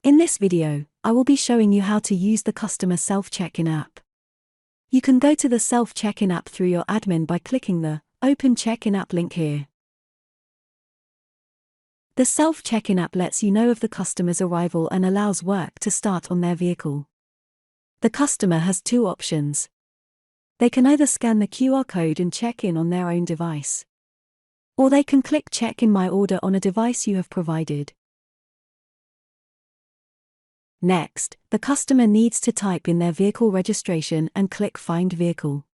In this video, I will be showing you how to use the customer self-check-in app. You can go to the self-check-in app through your admin by clicking the Open Check-in app link here. The self-check-in app lets you know of the customer's arrival and allows work to start on their vehicle. The customer has two options. They can either scan the QR code and check in on their own device, or they can click Check in My Order on a device you have provided. Next, the customer needs to type in their vehicle registration and click Find Vehicle.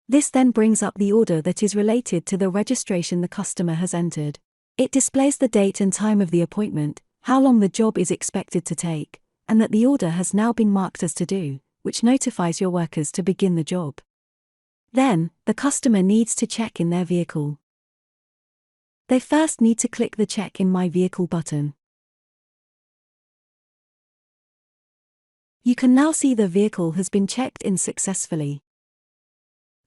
This then brings up the order that is related to the registration the customer has entered. It displays the date and time of the appointment, how long the job is expected to take, and that the order has now been marked as to do, which notifies your workers to begin the job. Then, the customer needs to check in their vehicle. They first need to click the Check in My Vehicle button. You can now see the vehicle has been checked in successfully.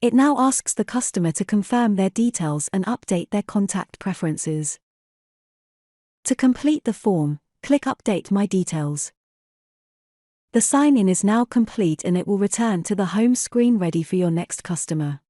It now asks the customer to confirm their details and update their contact preferences. To complete the form, click Update My Details. The sign-in is now complete and it will return to the home screen ready for your next customer.